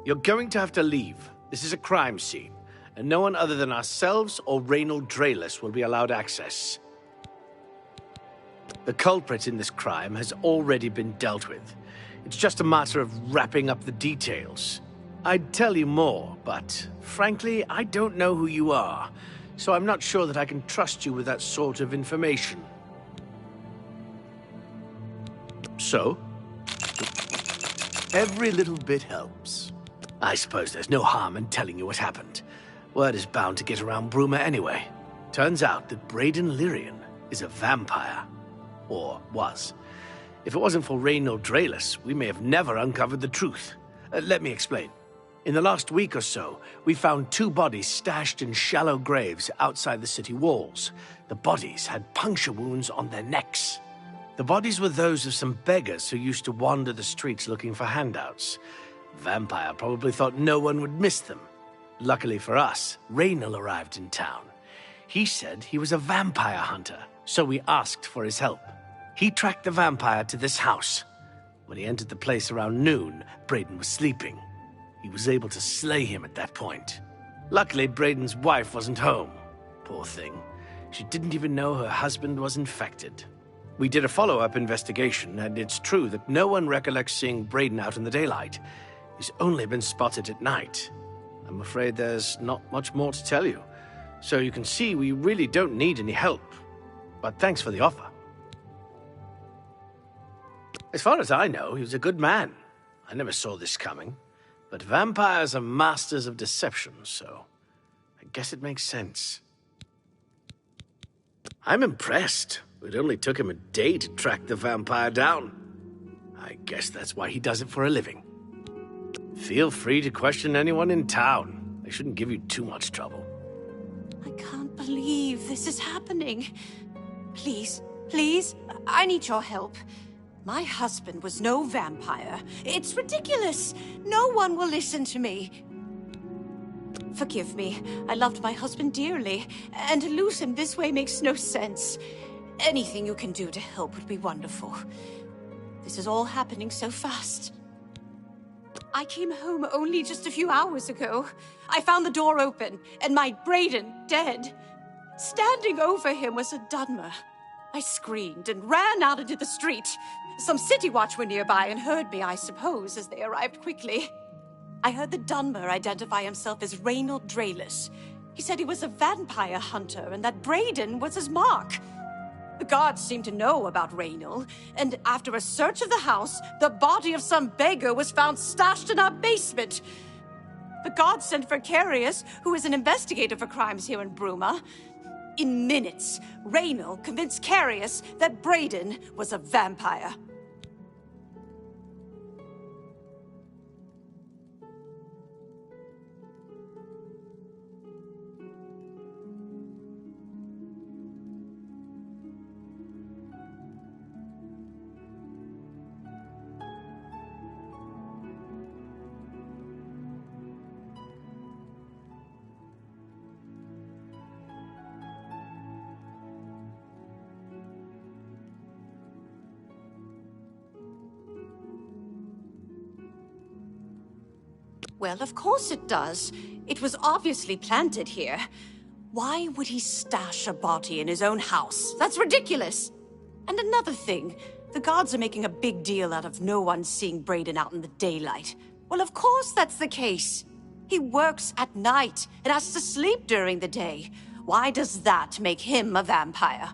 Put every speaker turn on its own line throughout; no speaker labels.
You're going to have to leave. This is a crime scene, and no one other than ourselves or Reynold Draelus will be allowed access. The culprit in this crime has already been dealt with. It's just a matter of wrapping up the details. I'd tell you more, but frankly, I don't know who you are, so I'm not sure that I can trust you with that sort of information. So? Every little bit helps. I suppose there's no harm in telling you what happened. Word is bound to get around Bruma anyway. Turns out that Braden Lyrian is a vampire. Or was. If it wasn't for Reynold Draelus, we may have never uncovered the truth. Let me explain. In the last week or so, we found 2 bodies stashed in shallow graves outside the city walls. The bodies had puncture wounds on their necks. The bodies were those of some beggars who used to wander the streets looking for handouts. Vampire probably thought no one would miss them. Luckily for us, Reynold arrived in town. He said he was a vampire hunter, so we asked for his help. He tracked the vampire to this house. When he entered the place around noon, Braden was sleeping. He was able to slay him at that point. Luckily, Braden's wife wasn't home. Poor thing. She didn't even know her husband was infected. We did a follow-up investigation, and it's true that no one recollects seeing Braden out in the daylight. He's only been spotted at night. I'm afraid there's not much more to tell you. So you can see we really don't need any help. But thanks for the offer. As far as I know, he was a good man. I never saw this coming. But vampires are masters of deception, so I guess it makes sense. I'm impressed. It only took him a day to track the vampire down. I guess that's why he does it for a living. Feel free to question anyone in town. They shouldn't give you too much trouble.
I can't believe this is happening. Please, please, I need your help. My husband was no vampire. It's ridiculous. No one will listen to me. Forgive me. I loved my husband dearly, and to lose him this way makes no sense. Anything you can do to help would be wonderful. This is all happening so fast. I came home only just a few hours ago. I found the door open, and my Braden dead. Standing over him was a Dunmer. I screamed and ran out into the street. Some city watch were nearby and heard me, I suppose, as they arrived quickly. I heard the Dunmer identify himself as Reynold Draelus. He said he was a vampire hunter and that Braden was his mark. The guards seemed to know about Reynold, and after a search of the house, the body of some beggar was found stashed in our basement. The guards sent for Carius, who is an investigator for crimes here in Bruma. In minutes, Reynold convinced Carius that Braden was a vampire. Well, of course it does. It was obviously planted here. Why would he stash a body in his own house? That's ridiculous! And another thing, the guards are making a big deal out of no one seeing Braden out in the daylight. Well, of course that's the case. He works at night and has to sleep during the day. Why does that make him a vampire?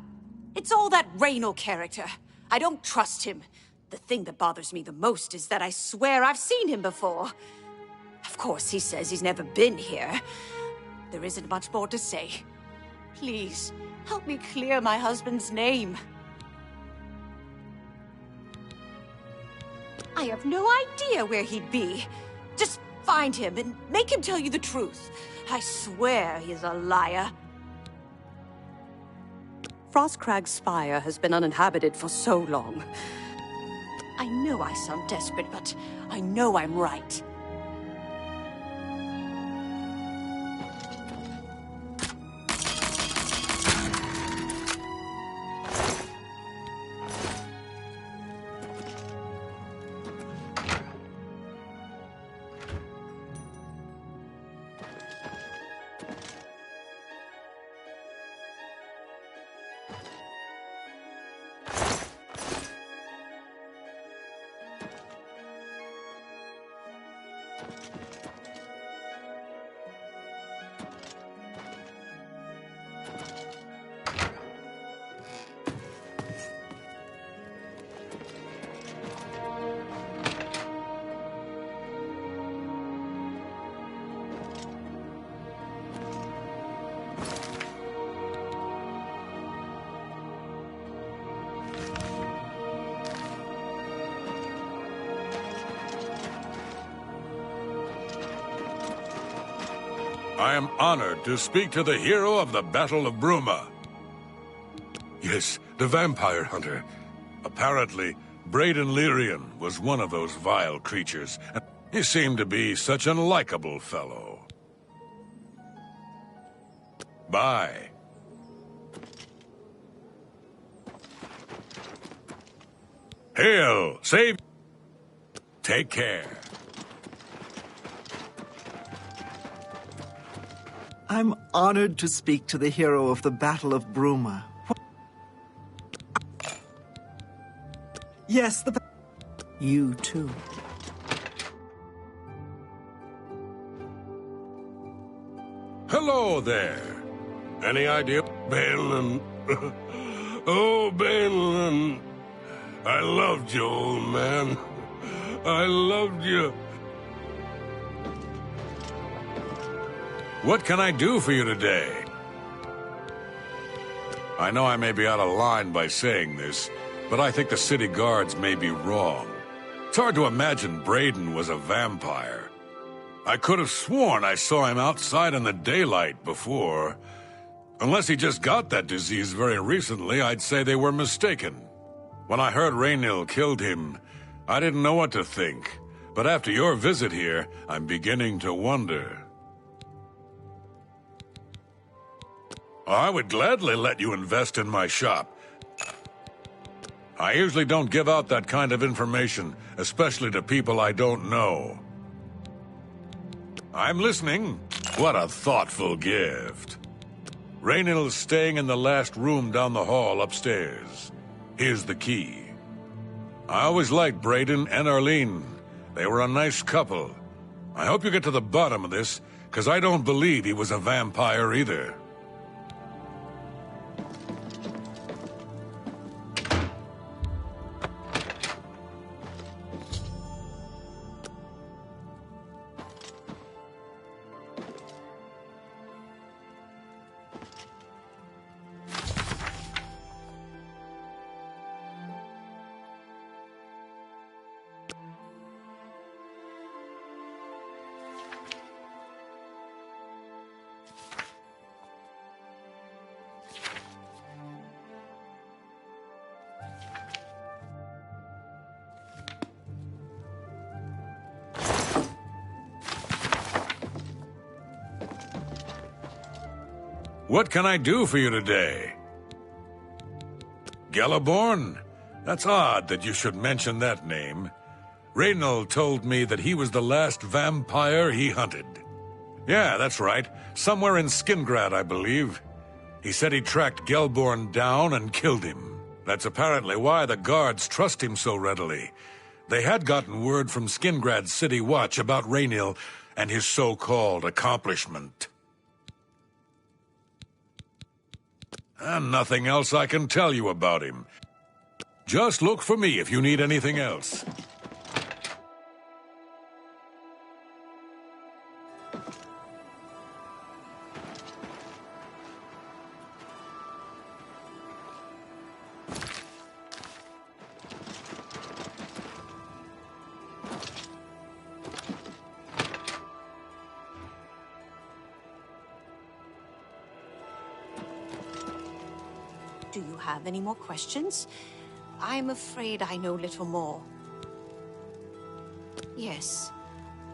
It's all that Reynold character. I don't trust him. The thing that bothers me the most is that I swear I've seen him before. Of course, he says he's never been here. There isn't much more to say. Please, help me clear my husband's name. I have no idea where he'd be. Just find him and make him tell you the truth. I swear he's a liar. Frostcrag Spire has been uninhabited for so long. I know I sound desperate, but I know I'm right.
I am honored to speak to the hero of the Battle of Bruma. Yes, the vampire hunter. Apparently, Brayden Lyrian was one of those vile creatures. He seemed to be such an likable fellow. Bye. Hail! Save... Take care.
I'm honored to speak to the hero of the Battle of Bruma. Yes, You too.
Hello there. Any idea? Balin. Oh, Balin. I loved you, old man. I loved you. What can I do for you today? I know I may be out of line by saying this, but I think the city guards may be wrong. It's hard to imagine Brayden was a vampire. I could have sworn I saw him outside in the daylight before. Unless he just got that disease very recently, I'd say they were mistaken. When I heard Raynil killed him, I didn't know what to think. But after your visit here, I'm beginning to wonder. I would gladly let you invest in my shop. I usually don't give out that kind of information, especially to people I don't know. I'm listening. What a thoughtful gift. Raynil's staying in the last room down the hall upstairs. Here's the key. I always liked Brayden and Arlene. They were a nice couple. I hope you get to the bottom of this, because I don't believe he was a vampire either. What can I do for you today? Gelliborn? That's odd that you should mention that name. Raynil told me that he was the last vampire he hunted. Yeah, that's right. Somewhere in Skingrad, I believe. He said he tracked Gelborn down and killed him. That's apparently why the guards trust him so readily. They had gotten word from Skingrad's City Watch about Raynil and his so-called accomplishment. And nothing else I can tell you about him. Just look for me if you need anything else.
Do you have any more questions? I'm afraid I know little more. Yes,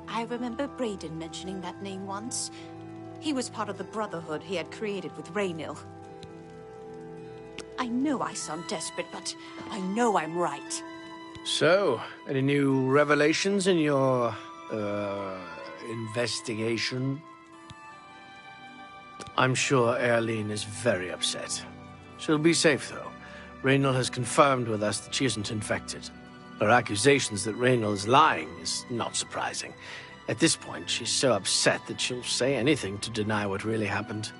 I remember Brayden mentioning that name once. He was part of the Brotherhood he had created with Raynil. I know I sound desperate, but I know I'm right.
So, any new revelations in your, investigation? I'm sure Erlene is very upset. She'll be safe, though. Raynil has confirmed with us that she isn't infected. Her accusations that Raynil is lying is not surprising. At this point, she's so upset that she'll say anything to deny what really happened.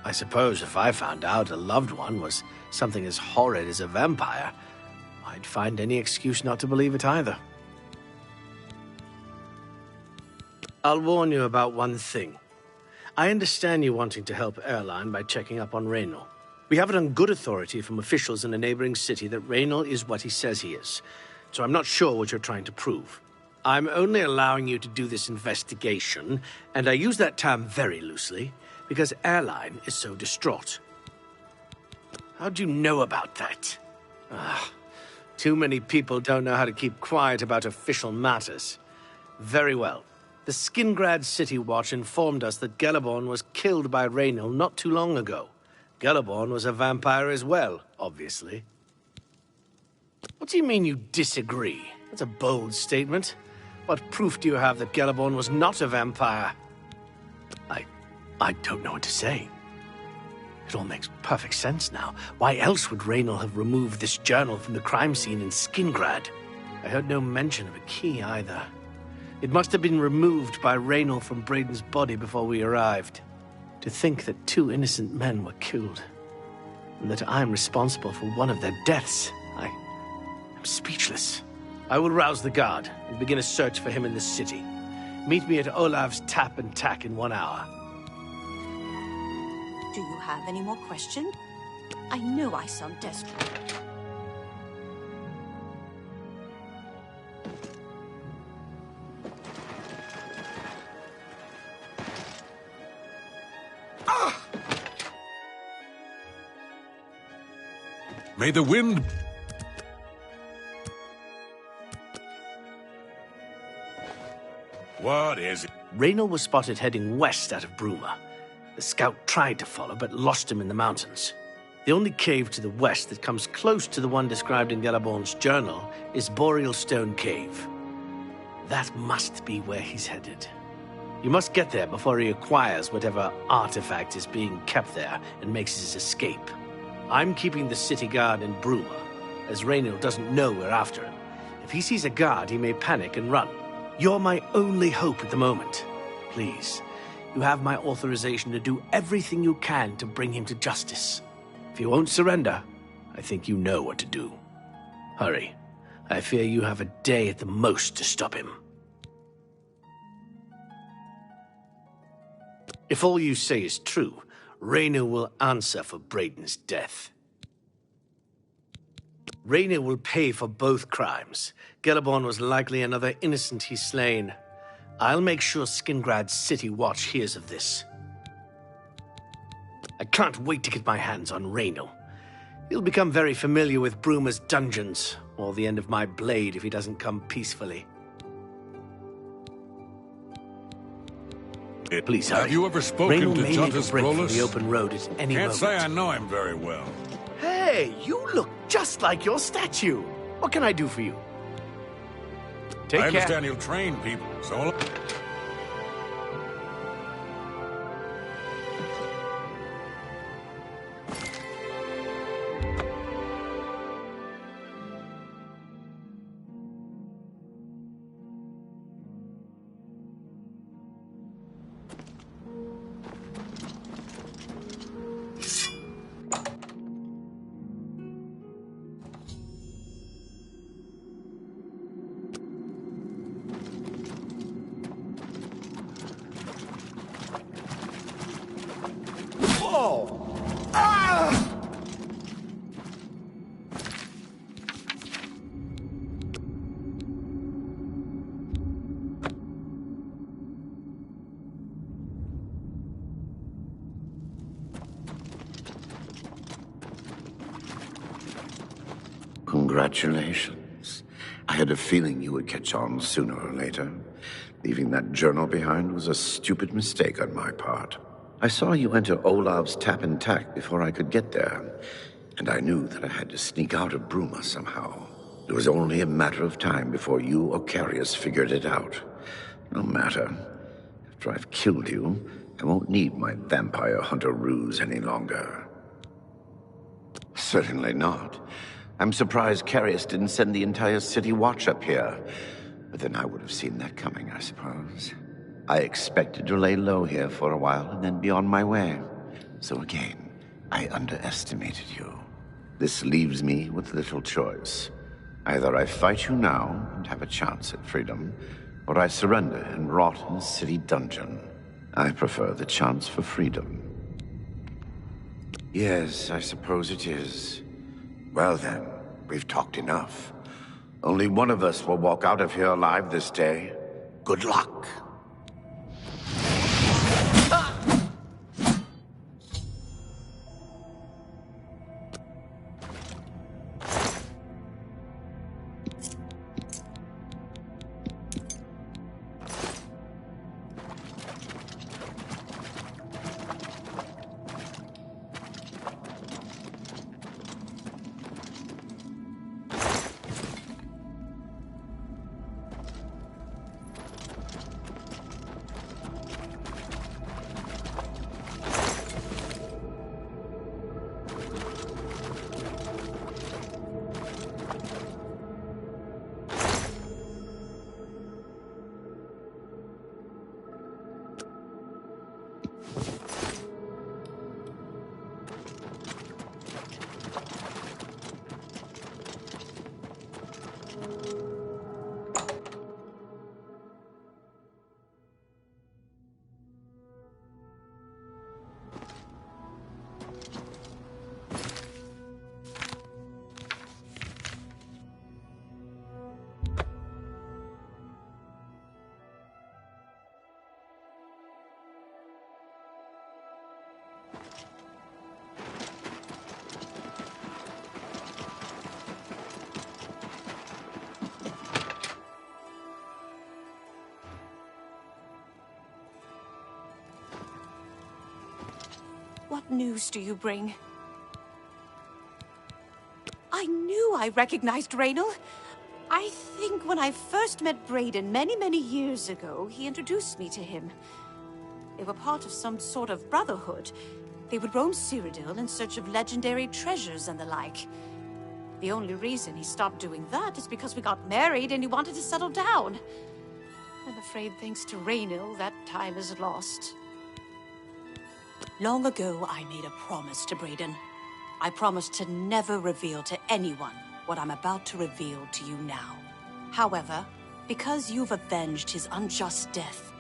I suppose if I found out a loved one was something as horrid as a vampire, I'd find any excuse not to believe it either. I'll warn you about one thing. I understand you wanting to help Erline by checking up on Raynil. We have it on good authority from officials in a neighboring city that Raynil is what he says he is, so I'm not sure what you're trying to prove. I'm only allowing you to do this investigation, and I use that term very loosely, because Airline is so distraught. How'd you know about that? Too many people don't know how to keep quiet about official matters. Very well. The Skingrad City Watch informed us that Gellerborn was killed by Raynal not too long ago. Gellerborn was a vampire as well, obviously. What do you mean you disagree? That's a bold statement. What proof do you have that Gellerborn was not a vampire? I don't know what to say. It all makes perfect sense now. Why else would Raynal have removed this journal from the crime scene in Skingrad? I heard no mention of a key either. It must have been removed by Raynal from Braden's body before we arrived. To think that 2 innocent men were killed, and that I'm responsible for one of their deaths, I'm speechless. I will rouse the guard and begin a search for him in the city. Meet me at Olav's Tap and Tack in 1 hour.
Do you have any more questions? I know I sound desperate.
May the wind... What is it?
Raynal was spotted heading west out of Bruma. The scout tried to follow, but lost him in the mountains. The only cave to the west that comes close to the one described in Gellerborn's journal is Boreal Stone Cave. That must be where he's headed. You must get there before he acquires whatever artifact is being kept there and makes his escape. I'm keeping the city guard in Bruma, as Raynal doesn't know we're after him. If he sees a guard, he may panic and run. You're my only hope at the moment. Please, you have my authorization to do everything you can to bring him to justice. If you won't surrender, I think you know what to do. Hurry. I fear you have a day at the most to stop him. If all you say is true, Raynal will answer for Braden's death. Raynal will pay for both crimes. Gellerborn was likely another innocent he's slain. I'll make sure Skingrad's City Watch hears of this. I can't wait to get my hands on Raynal. He'll become very familiar with Bruma's dungeons, or the end of my blade if he doesn't come peacefully. Please hurry.
Have you ever spoken
Raynal
to
may make a
Juntus
break from
Brolus?
the open road at any
Can't
moment.
say I know him very well.
Hey, you look just like your statue. What can I do for you? Take
I
care.
understand you'll train people, so...
Congratulations. I had a feeling you would catch on sooner or later. Leaving that journal behind was a stupid mistake on my part. I saw you enter Olav's Tap and Tack before I could get there, and I knew that I had to sneak out of Bruma somehow. It was only a matter of time before you or Carius figured it out. No matter. After I've killed you, I won't need my vampire hunter ruse any longer. Certainly not. I'm surprised Carius didn't send the entire city watch up here. But then I would have seen that coming, I suppose. I expected to lay low here for a while and then be on my way. So again, I underestimated you. This leaves me with little choice. Either I fight you now and have a chance at freedom, or I surrender and rot in a city dungeon. I prefer the chance for freedom. Yes, I suppose it is. Well then, we've talked enough. Only one of us will walk out of here alive this day.
Good luck.
What news do you bring? I knew I recognized Raynal. I think when I first met Brayden many years ago, he introduced me to him. They were part of some sort of Brotherhood. They would roam Cyrodiil in search of legendary treasures and the like. The only reason he stopped doing that is because we got married and he wanted to settle down. I'm afraid thanks to Raynal, that time is lost. Long ago, I made a promise to Brayden. I promised to never reveal to anyone what I'm about to reveal to you now. However, because you've avenged his unjust death,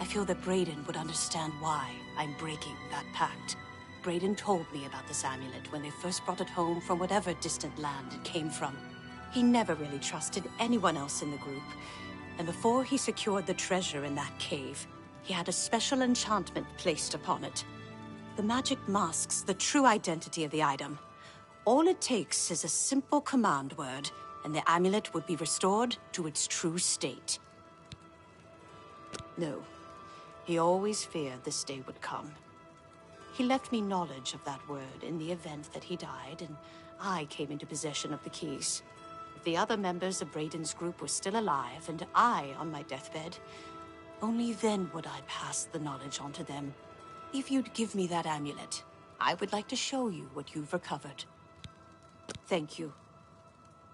I feel that Brayden would understand why I'm breaking that pact. Brayden told me about this amulet when they first brought it home from whatever distant land it came from. He never really trusted anyone else in the group, and before he secured the treasure in that cave, he had a special enchantment placed upon it. The magic masks the true identity of the item. All it takes is a simple command word, and the amulet would be restored to its true state. No, he always feared this day would come. He left me knowledge of that word in the event that he died, and I came into possession of the keys. If the other members of Brayden's group were still alive, and I on my deathbed, only then would I pass the knowledge on to them. If you'd give me that amulet, I would like to show you what you've recovered. Thank you.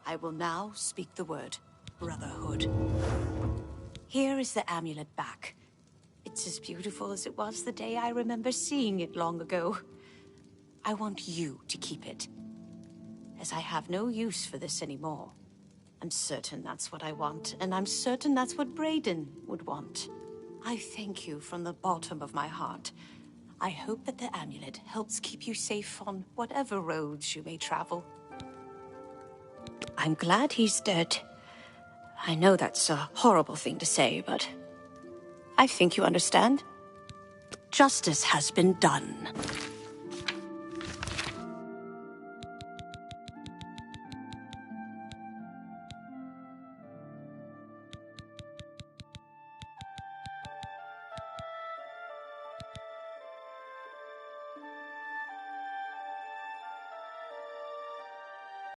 I will now speak the word, Brotherhood. Here is the amulet back. It's as beautiful as it was the day I remember seeing it long ago. I want you to keep it, as I have no use for this anymore. I'm certain that's what I want, and I'm certain that's what Brayden would want. I thank you from the bottom of my heart. I hope that the amulet helps keep you safe on whatever roads you may travel. I'm glad he's dead. I know that's a horrible thing to say, but I think you understand. Justice has been done.